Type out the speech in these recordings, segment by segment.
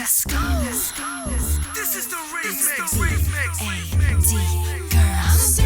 Let's go. This is the remix. AD girls.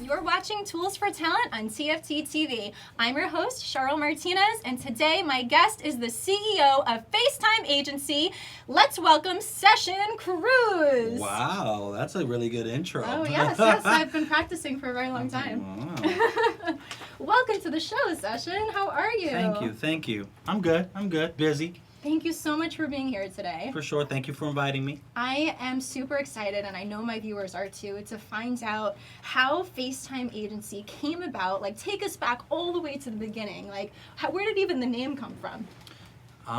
You're watching Tools for Talent on TFT TV. I'm your host, Cheryl Martinez, and today my guest is the CEO of FaceTime Agency. Let's welcome Session Cruz. Wow, that's a really good intro. Oh, yes, I've been practicing for a very long time. Wow. Welcome to the show, Session. How are you? Thank you. I'm good. Busy. Thank you so much for being here today. For sure. Thank you for inviting me. I am super excited, and I know my viewers are too, to find out how FaceTime Agency came about. Like, take us back all the way to the beginning. Like, where did even the name come from?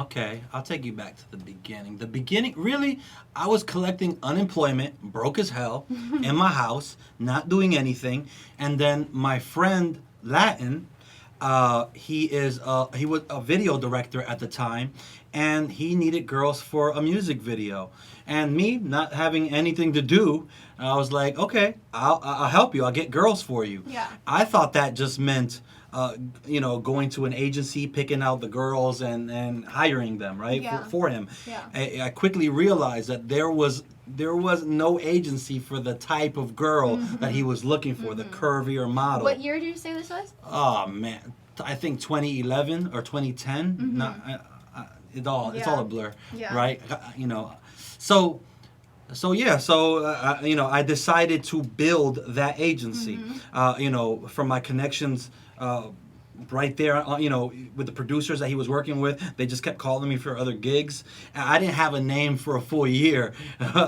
Okay, I'll take you back to the beginning. The beginning, really, I was collecting unemployment, broke as hell, in my house, not doing anything. And then my friend, Latin, he was a video director at the time, and he needed girls for a music video. And me, not having anything to do, I was like, okay, I'll help you. I'll get girls for you. Yeah. I thought that just meant, going to an agency, picking out the girls and hiring them, right, Yeah. for him. Yeah. I quickly realized that there was no agency for the type of girl that he was looking for, the curvier model. What year did you say this was? Oh man, I think 2011 or 2010. It's all a blur, Yeah. right? So I decided to build that agency. From my connections. Right there, with the producers that he was working with, they just kept calling me for other gigs. I didn't have a name for a full year,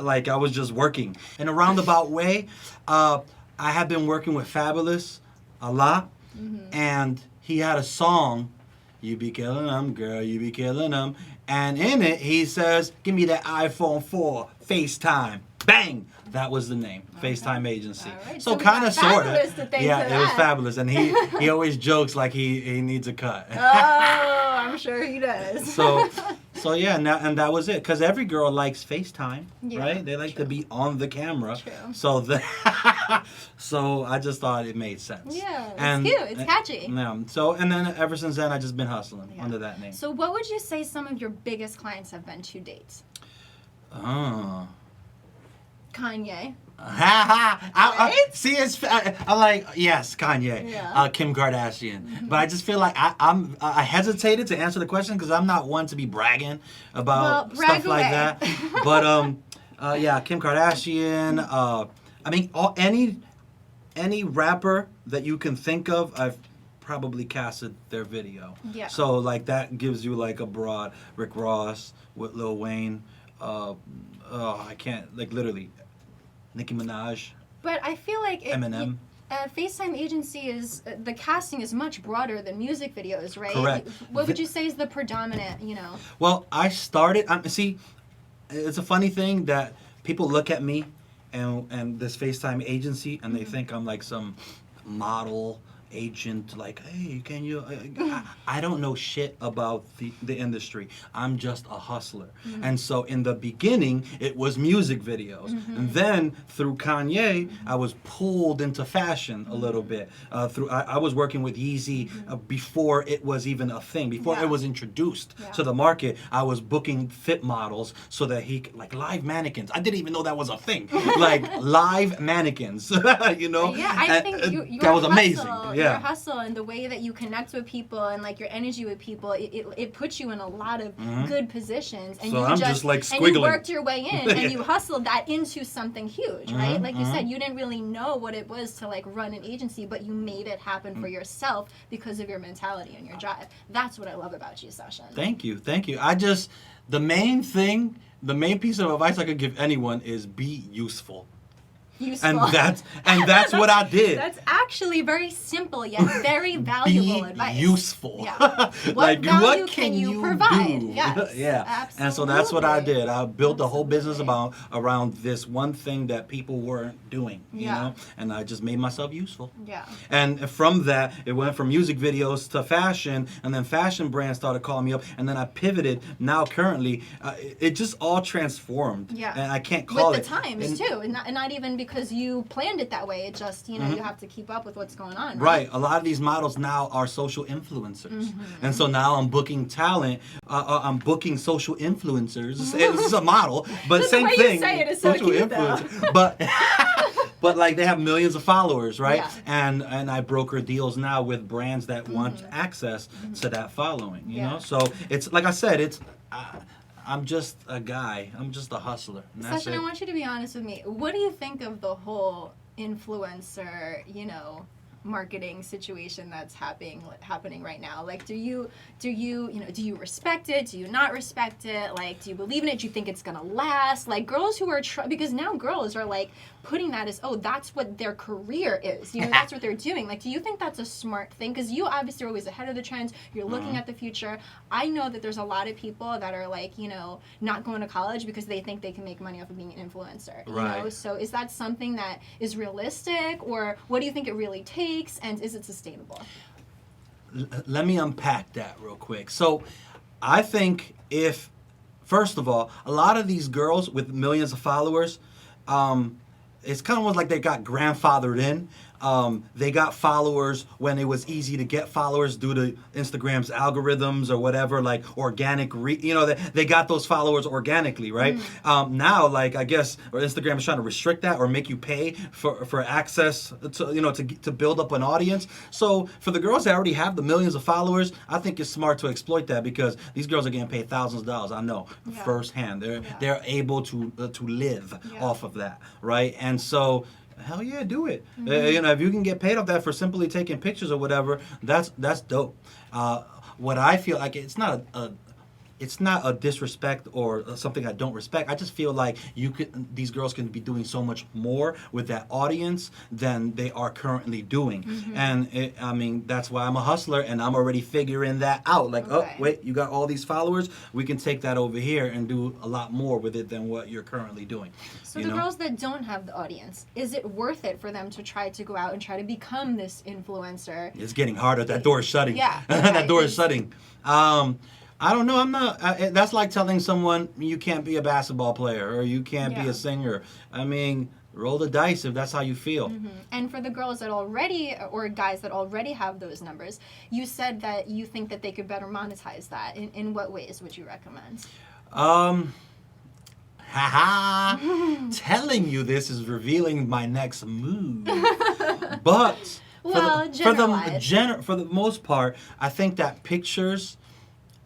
like I was just working. In a roundabout way, I had been working with Fabulous a lot, and he had a song, "You be killing them, girl, you be killing them," and in it he says, "Give me that iPhone 4, FaceTime." Bang! That was the name, FaceTime Agency. All right. So we kind got of, sort Fabulous of. to thank Yeah, for it was that. Fabulous, and he always jokes like he needs a cut. Oh, I'm sure he does. So yeah, and that was it. Because every girl likes FaceTime, Yeah, right? They like to be on the camera. True. So I just thought it made sense. Yeah, it's cute. It's catchy. Yeah. So and then ever since then, I just been hustling under that name. So what would you say some of your biggest clients have been to date? Oh. Kanye. See, I'm like, yes, Kanye, Yeah. Kim Kardashian, but I just feel like I hesitated to answer the question because I'm not one to be bragging about brag stuff like away. that. But yeah, Kim Kardashian. Any rapper that you can think of, I've probably casted their video. Yeah. So like that gives you like a broad. Rick Ross with Lil Wayne. I can't literally. Nicki Minaj. But I feel like Eminem. FaceTime Agency the casting is much broader than music videos, right? Correct. What would you say is the predominant, Well, I started, see, it's a funny thing that people look at me and this FaceTime Agency and they think I'm like some model agent, like, hey, can you I don't know shit about the industry. I'm just a hustler. And so in the beginning it was music videos, and then through Kanye I was pulled into fashion a little bit. I was working with Yeezy before it was even a thing, before it was introduced to the market. I was booking fit models so that he could, like, live mannequins. I didn't even know that was a thing. Like live mannequins. Yeah, I think that was amazing. Your hustle and the way that you connect with people and like your energy with people, it puts you in a lot of good positions. And So you I'm just like and you squiggling. worked your way in and you hustled that into something huge, right? Like you said, you didn't really know what it was to like run an agency, but you made it happen for yourself because of your mentality and your drive. That's what I love about you, Session. Thank you. The main piece of advice I could give anyone is be useful. Useful. And that's what I did. That's actually very simple yet very valuable Be advice. useful. Yeah. Like, value what can you provide? do? Yes, Yeah. absolutely. And so that's what I did. I built the whole business Absolutely. around this one thing that people weren't doing, you know? And I just made myself useful. Yeah. And from that, it went from music videos to fashion, and then fashion brands started calling me up, and then I pivoted. Now, currently, it just all transformed. Yeah. And I can't call With it. the times, too. And not even because you planned it that way. It just, you know, you have to keep up with what's going on. Right. A lot of these models now are social influencers. And so now I'm booking talent. I'm booking social influencers. This is a model, but Just same the way thing. You say it is so social cute, influencer. But like they have millions of followers, right? Yeah. And I broker deals now with brands that want access to that following, you know? So it's like I said, it's I'm just a guy. I'm just a hustler. And that's Session, it. I want you to be honest with me. What do you think of the whole influencer, you know, marketing situation that's happening right now? Like, do you respect it? Do you not respect it? Like, do you believe in it? Do you think it's gonna last? Like, girls who are because now girls are like putting that as, oh, that's what their career is. You know, that's what they're doing. Like, do you think that's a smart thing? Because you obviously are always ahead of the trends. You're looking at the future. I know that there's a lot of people that are like, you know, not going to college because they think they can make money off of being an influencer. You know? So is that something that is realistic, or what do you think it really takes, and is it sustainable? Let me unpack that real quick. So I think first of all, a lot of these girls with millions of followers, it's kind of almost like they got grandfathered in. They got followers when it was easy to get followers due to Instagram's algorithms or whatever, like organic, they got those followers organically, right? Now, like, I guess, or Instagram is trying to restrict that or make you pay for access to build up an audience. So for the girls that already have the millions of followers, I think it's smart to exploit that, because these girls are getting paid thousands of dollars. I know firsthand. They're able to live off of that, right? And so, hell yeah, do it. If you can get paid off that for simply taking pictures or whatever, that's dope. What I feel like, it's not a disrespect or something I don't respect. I just feel like these girls can be doing so much more with that audience than they are currently doing. And that's why I'm a hustler, and I'm already figuring that out. Like, oh, wait, you got all these followers? We can take that over here and do a lot more with it than what you're currently doing. So the girls that don't have the audience, is it worth it for them to try to go out and try to become this influencer? It's getting harder. That door is shutting. Yeah. That door is shutting. I don't know. I'm not. That's like telling someone you can't be a basketball player or you can't be a singer. I mean, roll the dice if that's how you feel. And for the girls that already, or guys that already have those numbers, you said that you think that they could better monetize that. In what ways would you recommend? Telling you this is revealing my next move. But for the most part, I think that pictures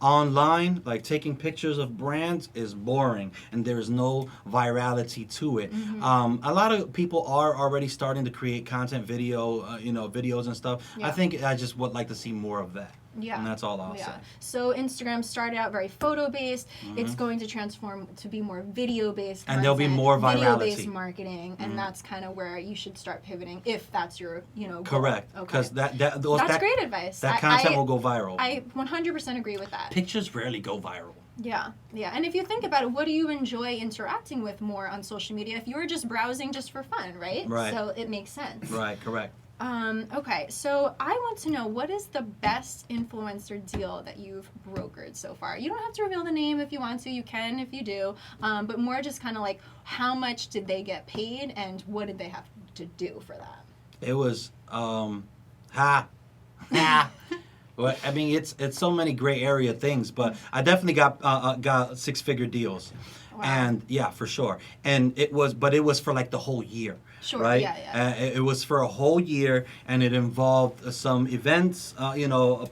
online, like taking pictures of brands, is boring, and there's no virality to it. A lot of people are already starting to create content, videos and stuff. I think I just would like to see more of that. And that's all I'll say. So Instagram started out very photo-based. It's going to transform to be more video-based content, and there'll be more virality. Video-based marketing, and that's kind of where you should start pivoting if that's your, goal. Correct. Because that's great advice. That content will go viral. I 100% agree with that. Pictures rarely go viral. Yeah. And if you think about it, what do you enjoy interacting with more on social media? If you were just browsing just for fun, right? Right. So it makes sense. Right, correct. Okay, so I want to know, what is the best influencer deal that you've brokered so far? You don't have to reveal the name if you want to. You can if you do. But more just kind of like, how much did they get paid and what did they have to do for that? It was, Well, I mean, it's so many gray area things, but I definitely got six-figure deals. Wow. And yeah, for sure. And it was for like the whole year. Sure. Right? Yeah. It was for a whole year, and it involved some events,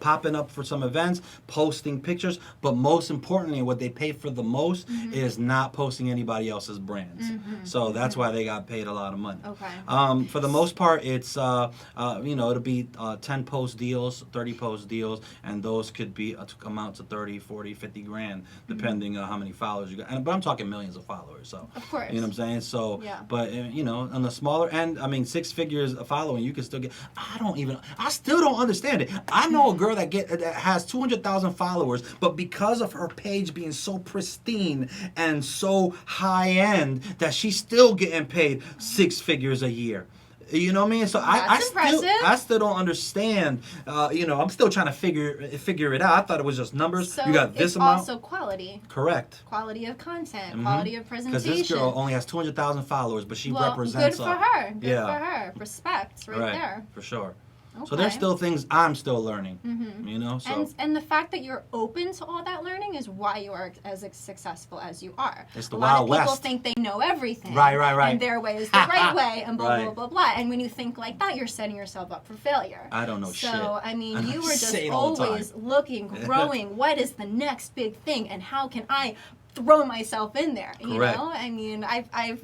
popping up for some events, posting pictures. But most importantly, what they pay for the most is not posting anybody else's brands. So that's why they got paid a lot of money. Okay. For the most part, it's it'll be 10 post deals, 30 post deals, and those could be amount to 30, 40, 50 grand, depending on how many followers you got. But I'm talking millions of followers. So of course. You know what I'm saying? So, yeah. But on the smaller end, I mean, 6 figures of following, you can still get. I still don't understand it. I know a girl that has 200,000 followers, but because of her page being so pristine and so high end, that she's still getting paid 6 figures a year. You know what I mean? So That's impressive. I still don't understand. I'm still trying to figure it out. I thought it was just numbers. So you got this it's amount. also quality. Correct. Quality of content, quality of Because presentation. this girl only has 200,000 followers, but she well, represents. good for her. Good yeah. for her. Respect, right there. For sure. Okay. So there's still things I'm still learning. You know. So. And the fact that you're open to all that learning is why you are as successful as you are. It's the a lot Wild of people West. think they know everything. Right. And their way is the right way, and blah, Right. blah, blah, blah. And when you think like that, you're setting yourself up for failure. I don't know shit. So, I mean, you were just say it all the time. always looking, growing. What is the next big thing, and how can I throw myself in there? You Correct. know, I mean,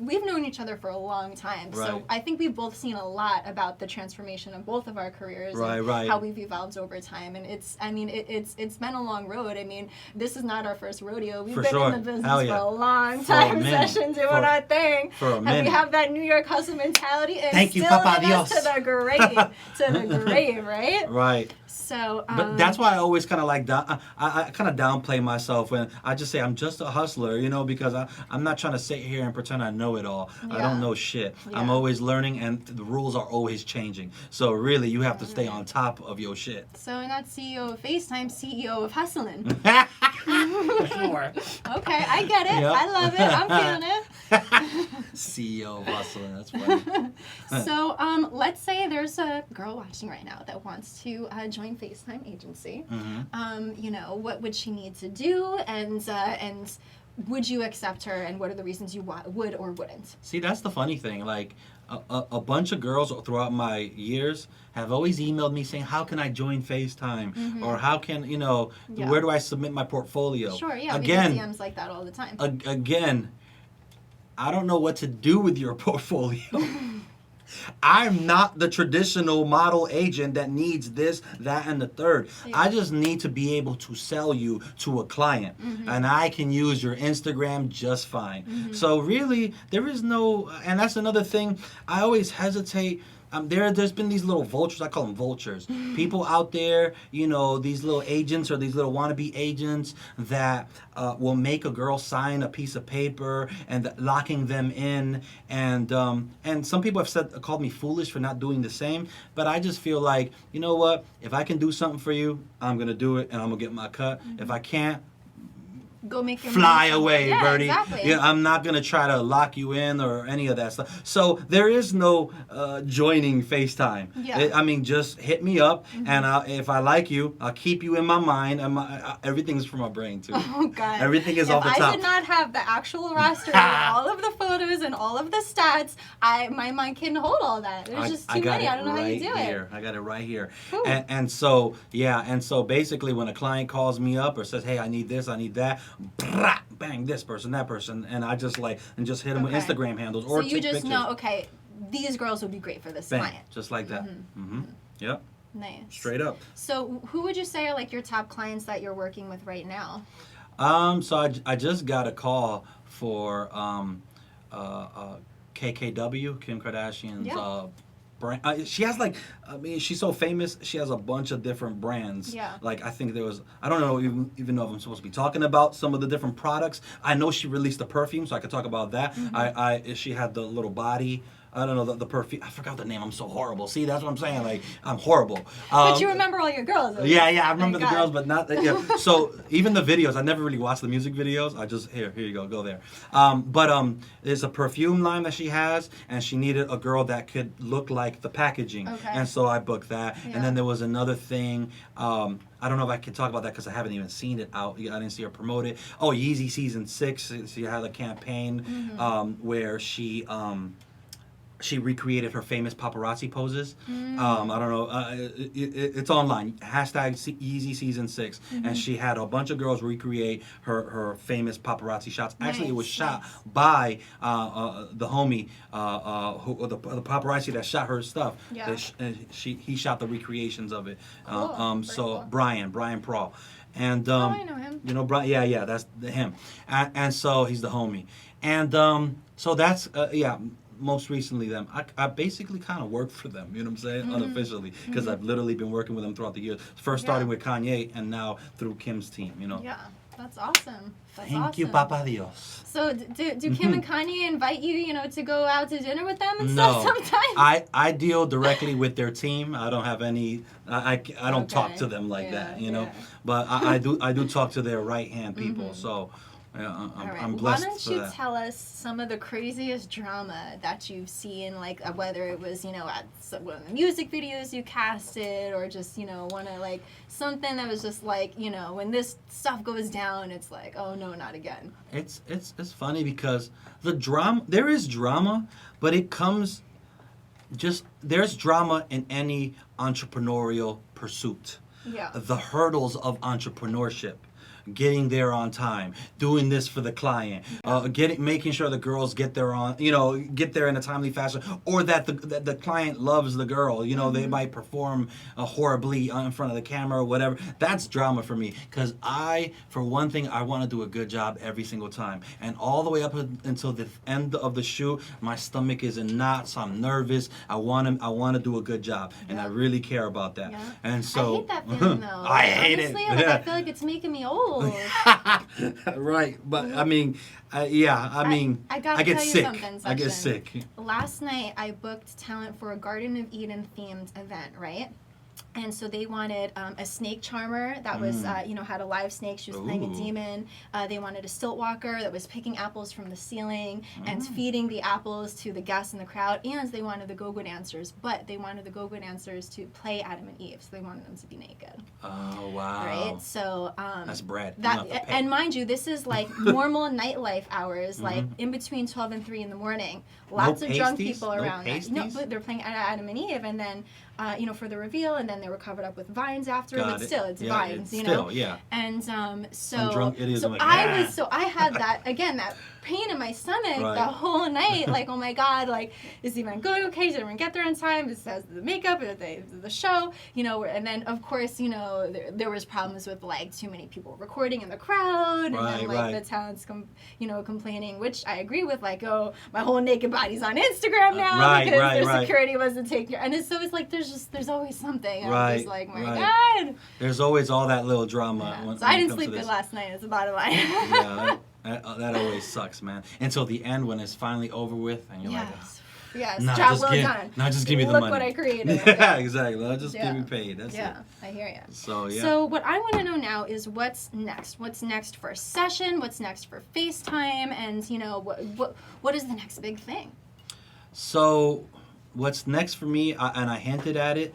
we've known each other for a long time, so Right. I think we've both seen a lot about the transformation of both of our careers and Right. how we've evolved over time. And it's been a long road. I mean, this is not our first rodeo. We've For been sure. in the business Hell yeah. for a long For a time, minute. session doing For- our thing. for a And minute. we have that New York hustle mentality, and Thank you, still Papa in us Dios. to the grave, right? Right. So, But that's why I always kind of like I kind of downplay myself when I just say I'm just a hustler, because I'm not trying to sit here and pretend I know it all. I Yeah. don't know shit. I'm Yeah. always learning, and the rules are always changing. So really, you have to stay on top of your shit. So not CEO of FaceTime, CEO of hustling. Sure. Okay, I get it. Yep. I love it. I'm feeling it. CEO of hustling. That's funny. So, let's say there's a girl watching right now that wants to join FaceTime Agency. What would she need to do, and would you accept her, and what are the reasons you would or wouldn't? See, that's the funny thing. Like, a bunch of girls throughout my years have always emailed me saying, how can I join FaceTime? Or how can, Yeah. where do I submit my portfolio? Sure, yeah, Again, we get DMs like that all the time. Again, I don't know what to do with your portfolio. I'm not the traditional model agent that needs this, that, and the third. Yeah. I just need to be able to sell you to a client. And I can use your Instagram just fine. So really, there is no, and that's another thing, I always hesitate. There's been these little vultures, I call them vultures. People out there, these little agents or these little wannabe agents that will make a girl sign a piece of paper and locking them in. And some people have called me foolish for not doing the same. But I just feel like, you know what? If I can do something for you, I'm going to do it and I'm going to get my cut. If I can't, Go make your fly money. away, Yeah, birdie. Exactly. Yeah, I'm not gonna try to lock you in or any of that stuff. So there is no joining FaceTime. Yeah. Just hit me up, and if I like you, I'll keep you in my mind, and everything's from my brain too. Oh God! Everything is if off the I top. did not have the actual roster, with all of the photos and all of the stats, my mind couldn't hold all that. There's just too many. I don't know how you do it. I got it right here. Cool. And so basically, when a client calls me up or says, "Hey, I need this, I need that," bang, this person, that person, and I just just hit them with Okay. Instagram handles or So you take just pictures. know, okay, these girls would be great for this Bang, client. just like that. Yep, Nice. straight up. So who would you say are like your top clients that you're working with right now? So I just got a call for KKW, Kim Kardashian's Yeah. brand. She has she's so famous. She has a bunch of different brands. Yeah. I think I don't know even know if I'm supposed to be talking about some of the different products. I know she released a perfume, so I could talk about that. She had the little body. I don't know the perfume. I forgot the name. I'm so horrible. See, that's what I'm saying. I'm horrible. But you remember all your girls. at Yeah, least. I remember the Thank girls, God. but not. Yeah. So even the videos, I never really watched the music videos. I just here you go there. There's a perfume line that she has, and she needed a girl that could look like the packaging, Okay. and so I booked that. Yeah. And then there was another thing. I don't know if I can talk about that because I haven't even seen it out. I didn't see her promote it. Oh, Yeezy season 6. She had a campaign where she recreated her famous paparazzi poses. I don't know. It's online. Hashtag Yeezy Season 6. And she had a bunch of girls recreate her famous paparazzi shots. Actually, it was shot by the homie, the paparazzi that shot her stuff. Yeah. He shot the recreations of it. Cool. Very cool. Brian Prawl. And I know him. Brian, that's him. And so he's the homie. And so that's most recently them. I basically kind of work for them. You know what I'm saying? Unofficially, because I've literally been working with them throughout the years. First starting with Kanye, and now through Kim's team. You know. Yeah, that's awesome. That's Thank awesome. you, Papa Dios. So do Kim and Kanye invite you, you know, to go out to dinner with them and stuff sometimes? I deal directly with their team. I don't have any. I don't talk to them like that. You know. Yeah. But I do talk to their right hand people. So. Yeah, I'm blessed. Why don't you tell us some of the craziest drama that you've seen, like whether it was, you know, at one of the music videos you casted, or just, you know, one of like something that was just like, you know, when this stuff goes down, it's like, oh no, not again. It's funny because there is drama, but it comes there's drama in any entrepreneurial pursuit. Yeah. The hurdles of entrepreneurship. Getting there on time, doing this for the client, making sure the girls get there in a timely fashion, or that the client loves the girl. You know, they might perform horribly in front of the camera or whatever. That's drama for me, because for one thing, I want to do a good job every single time, and all the way up until the end of the shoot, my stomach is in knots. I'm nervous. I want to do a good job, and I really care about that. Yeah. And so I hate that feeling though. I hate Honestly, it. Like, I feel like it's making me old. Right, but I mean, I get sick. I get sick. Last night I booked talent for a Garden of Eden themed event, right? And so they wanted a snake charmer that was, had a live snake. She was playing a demon. They wanted a stilt walker that was picking apples from the ceiling and feeding the apples to the guests in the crowd. And they wanted the go-go dancers, but they wanted the go-go dancers to play Adam and Eve. So they wanted them to be naked. Oh, wow. Right? So that's bread. And mind you, this is like normal nightlife hours, like in between 12 and 3 in the morning. Lots of drunk people around. No, but they're playing Adam and Eve, and then for the reveal, and then they were covered up with vines after, but still, it's vines, you know. And I had that pain in my stomach the whole night, like, oh my God, like, is the event going okay? Did everyone get there on time? It says the makeup, the show, and then of course, there was problems with like too many people recording in the crowd, and then like the talents complaining, which I agree with, like, oh, my whole naked body's on Instagram now because their security wasn't taking care, and so it's like there's always something. I'm just like, my God. There's always all that little drama. Yeah. So I didn't sleep good last night. Is the bottom line. That always sucks, man. Until the end, when it's finally over with, and you're like, yes, nah, job well done. Now just give me the money. Look what I created. Yeah, exactly. Now just give me paid. That's it. Yeah, I hear you. So what I want to know now is what's next. What's next for a session? What's next for FaceTime? And what is the next big thing? So what's next for me, and I hinted at it,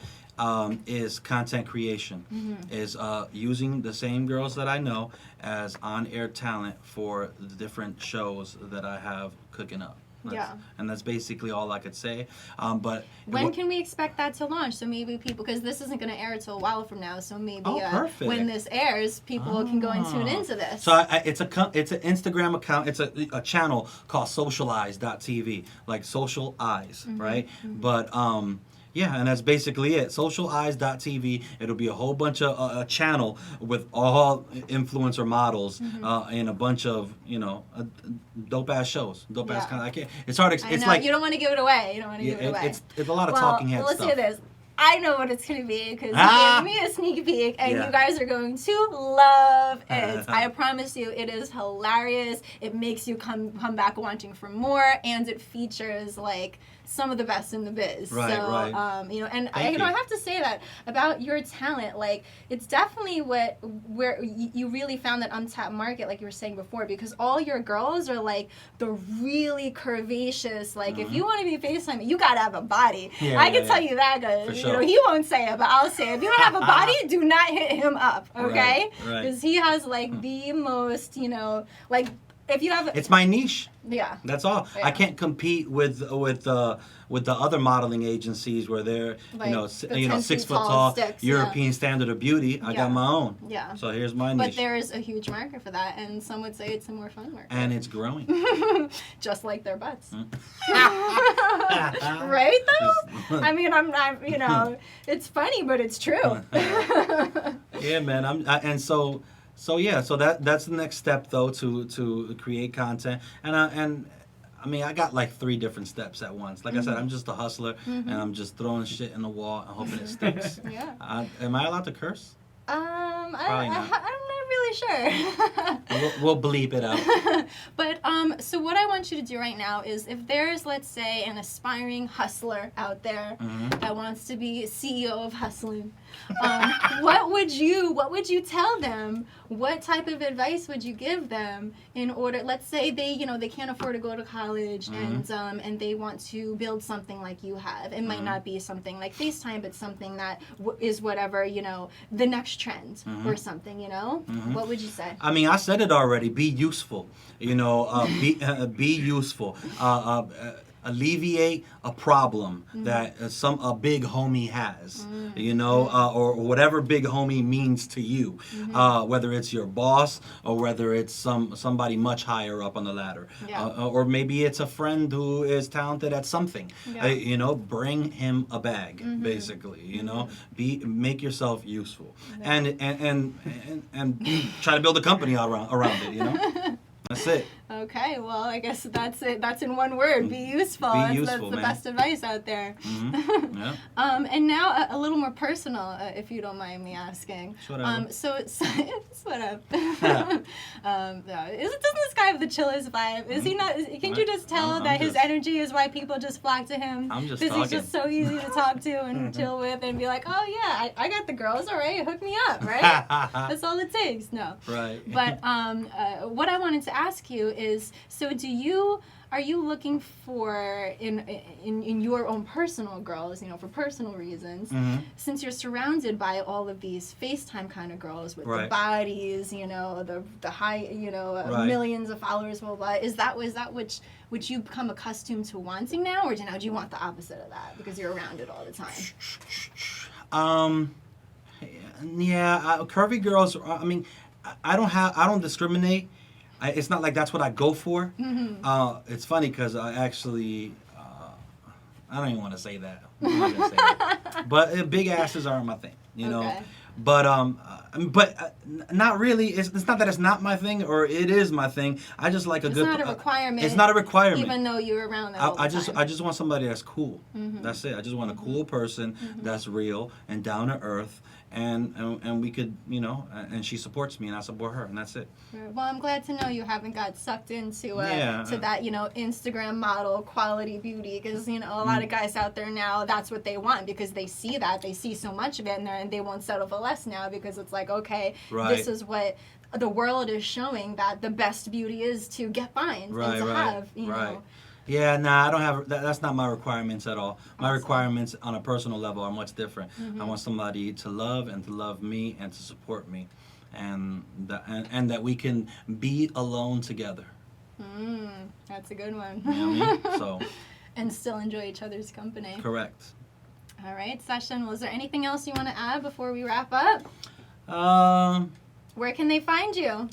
is content creation. Is using the same girls that I know as on-air talent for the different shows that I have cooking up. And that's basically all I could say. But when can we expect that to launch? So maybe people, because this isn't going to air until a while from now, so maybe when this airs, people can go and tune into this. So it's an Instagram account. It's a channel called socialeyes.tv, like social eyes, right? But and that's basically it. Socialeyes.tv. It'll be a whole bunch of a channel with all influencer models and a bunch of dope ass shows, dope ass kind of. I can't. It's hard. It's like you don't want to give it away. You don't want to give it away. It's a lot of talking head stuff. Let's do this. I know what it's going to be because you gave me a sneak peek, and you guys are going to love it. I promise you, it is hilarious. It makes you come back wanting for more, and it features like some of the best in the biz. And I have to say that about your talent, like it's definitely where you really found that untapped market, like you were saying before, because all your girls are like the really curvaceous, like if you want to be FaceTime, you gotta have a body. I can tell you that, guys. He won't say it, but I'll say it. If you don't have a body, do not hit him up, okay? Because he has like the most, like if you have. It's my niche. Yeah. That's all. Yeah. I can't compete with the other modeling agencies where they're like 6 foot tall sticks, European standard of beauty. I got my own. Yeah. So here's my niche. But there is a huge market for that, and some would say it's a more fun market. And it's growing. Just like their butts. Right though? I mean, I'm it's funny, but it's true. Yeah, man. So that's the next step though, to create content, and I mean, I got like 3 different steps at once. Like I said, I'm just a hustler, and I'm just throwing shit in the wall and hoping it sticks. Yeah. Am I allowed to curse? I'm Probably not. not really sure. We'll bleep it out. But so what I want you to do right now is, if there's, let's say, an aspiring hustler out there that wants to be CEO of hustling, what would you tell them? What type of advice would you give them in order? Let's say they can't afford to go to college and they want to build something like you have. It might not be something like FaceTime, but something that is whatever the next trend or something. What would you say? I mean, I said it already. Be useful. Be useful. Alleviate a problem that a big homie has. Or whatever big homie means to you. Whether it's your boss or whether it's somebody much higher up on the ladder. Yeah. Or maybe it's a friend who is talented at something. Yeah. Bring him a bag. Basically. Make yourself useful. And try to build a company around it. That's it. Okay, well, I guess that's it. That's in one word. Be useful. Be That's useful, the man. best advice out there. Yeah. And now a little more personal, if you don't mind me asking. Whatever. So what up? Doesn't this guy have the chillest vibe? Is he not? Can you just tell I'm that his just- energy is why people just flock to him? I'm just Because he's talking. just so easy to talk to and chill with and be like, oh yeah, I got the girls, all right, hook me up, right? That's all it takes. No. Right. But what I wanted to ask you is, so are you looking for in your own personal girls, for personal reasons, since you're surrounded by all of these FaceTime kind of girls with the bodies, the high, millions of followers, blah, blah, is that which you become accustomed to wanting now, or do you want the opposite of that because you're around it all the time? Curvy girls. I mean, I don't discriminate. It's not like that's what I go for. It's funny because I actually, I don't even want to say that. I'm not gonna say that. But big asses aren't my thing, Okay. But not really. It's not that it's not my thing or it is my thing. I just like a good. It's not a requirement. It's not a requirement. Even though you're around that all the time. I just want somebody that's cool. That's it. I just want a cool person that's real and down to earth. And we could, and she supports me and I support her, and that's it. Well, I'm glad to know you haven't got sucked into to that, Instagram model quality beauty, because a lot of guys out there now, that's what they want because they see so much of it, and they won't settle for less now because it's like, okay, this is what the world is showing that the best beauty is to get fined and to have, know. Yeah, nah, I don't have. That's not my requirements at all. My requirements on a personal level are much different. I want somebody to love me and to support me, and that we can be alone together. That's a good one. You know what I mean? So. And still enjoy each other's company. Correct. All right, Session. Was there anything else you want to add before we wrap up? Where can they find you?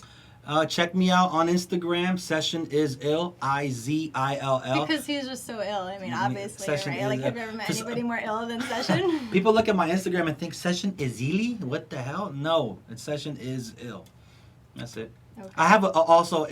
Check me out on Instagram. Session is ill. IZILL. Because he's just so ill. I mean, obviously, Session right? is Like, have you ever met anybody more ill than Session? People look at my Instagram and think Session is Ili. What the hell? No, it's Session is ill. That's it. Okay. I have also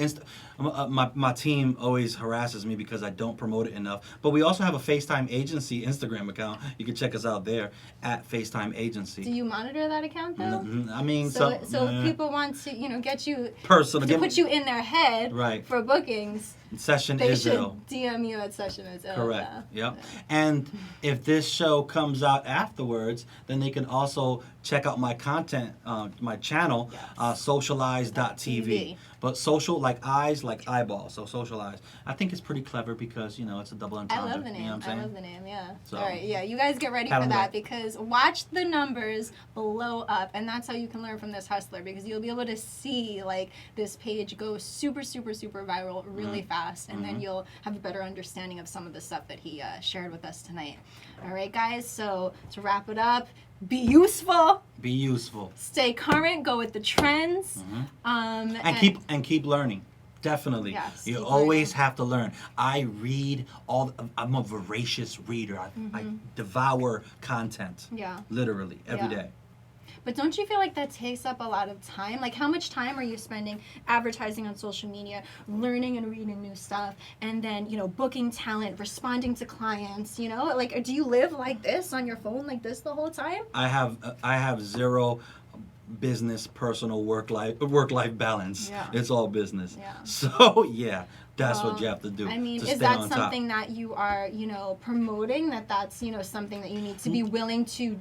my team always harasses me because I don't promote it enough. But we also have a FaceTime Agency Instagram account. You can check us out there at FaceTime Agency. Do you monitor that account though? I mean, so if people want to, get you personal, to put you in their head for bookings. Session they is should ill. DM you at Session is ill. Correct. Yep. And if this show comes out afterwards, then they can also check out my content, my channel, socialize.tv. But social like eyes, like eyeballs. So socialize. I think it's pretty clever because it's a double entendre. I love the name. You know what I'm saying? I love the name. Yeah. So, all right. Yeah. You guys get ready pat for on that back. because watch the numbers blow up, and that's how you can learn from this hustler, because you'll be able to see like this page go super, super, super viral really fast, and then you'll have a better understanding of some of the stuff that he shared with us tonight. All right, guys. So to wrap it up. Be useful. Be useful. Stay current. Go with the trends. And keep learning. Definitely. Yes, You keep always learning. have to learn. I read I'm a voracious reader. I devour content. Yeah. Literally every Yeah. day. But don't you feel like that takes up a lot of time? Like, how much time are you spending advertising on social media, learning and reading new stuff, and then, you know, booking talent, responding to clients, you know? Like, do you live like this on your phone like this the whole time? I have zero business, personal, work-life balance. Yeah. It's all business. Yeah. So, yeah, that's what you have to do. I mean, to is stay that on something top. that you are, you know, promoting, that's, you know, something that you need to be willing to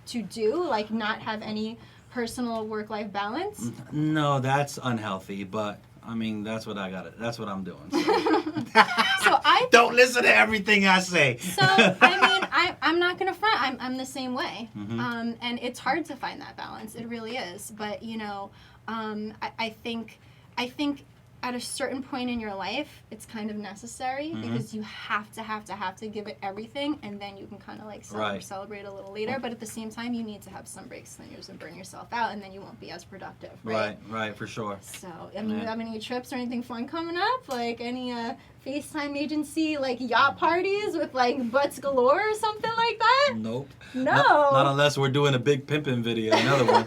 do, like not have any personal work-life balance? No, that's unhealthy, but I mean, that's what I'm doing. So. So I Don't listen to everything I say. So, I mean, I'm not going to front. I'm the same way. Mm-hmm. And it's hard to find that balance. It really is. But, you know, I think at a certain point in your life, it's kind of necessary because you have to give it everything, and then you can kind of like celebrate a little later. But at the same time, you need to have some breaks, then you just burn yourself out, and then you won't be as productive. Right, for sure. So, I mean, you have any trips or anything fun coming up? Like any FaceTime Agency, like yacht parties with like butts galore or something like that? Nope. No. Not unless we're doing a big pimping video. Another one.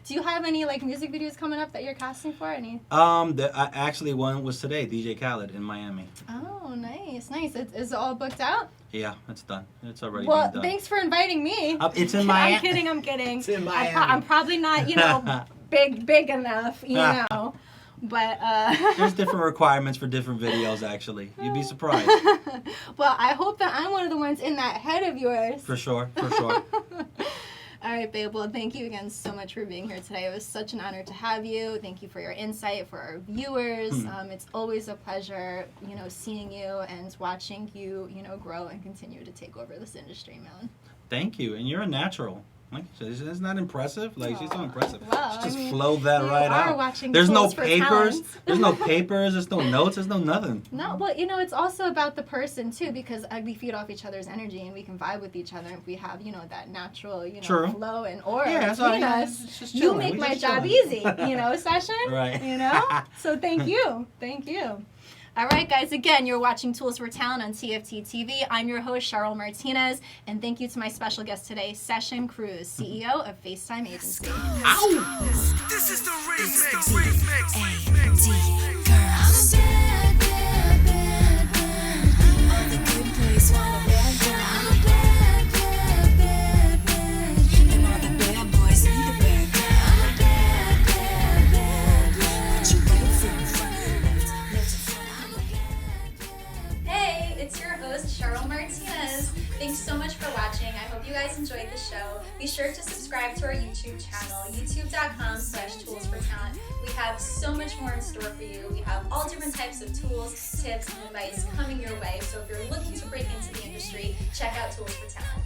Do you have any like music videos coming up that you're casting for? Any? Actually, one was today. DJ Khaled in Miami. Oh, nice. Is it all booked out? Yeah, it's done. It's already Well, been done. thanks for inviting me. It's in Miami. I'm kidding. It's in Miami. I'm probably not, you know, big enough, you know. But there's different requirements for different videos. Actually, you'd be surprised. Well, I hope that I'm one of the ones in that head of yours. For sure. All right, babe. Well, thank you again so much for being here today. It was such an honor to have you. Thank you for your insight for our viewers. It's always a pleasure, you know, seeing you and watching you, you know, grow and continue to take over this industry, man. Thank you, and you're a natural. Like, isn't that impressive? Like, she's so impressive. Well, She just I mean, flowed that you right are out. watching There's no Tools for papers. Talents. There's no papers. There's no notes. There's no nothing. No, well, you know, it's also about the person too, because we feed off each other's energy and we can vibe with each other. If we have, you know, that natural, you know, True. flow and aura Yeah, between so, us, it's just you chilling. make We my just job chilling. easy, you know, session. Right. You know? So thank you. All right, guys, again, you're watching Tools for Talent on TFT TV. I'm your host, Cheryl Martinez, and thank you to my special guest today, Cruz, CEO of FaceTime Agency. Ow! This is the remix. A.D. girls. Bad, bad, bad, bad. All the good boys want a bad girl. I'm a bad, bad, bad, bad. And all the bad boys need a bad girl. I'm a bad, bad, bad, bad. Put your right foot in front of your left foot. I'm a bad, bad, bad. Hey, it's your host, Cheryl Martinez. Thanks so much for watching. I hope you guys enjoyed the show. Be sure to subscribe to our YouTube channel, youtube.com/toolsfortalent. We have so much more in store for you. We have all different types of tools, tips, and advice coming your way. So if you're looking to break into the industry, check out Tools for Talent.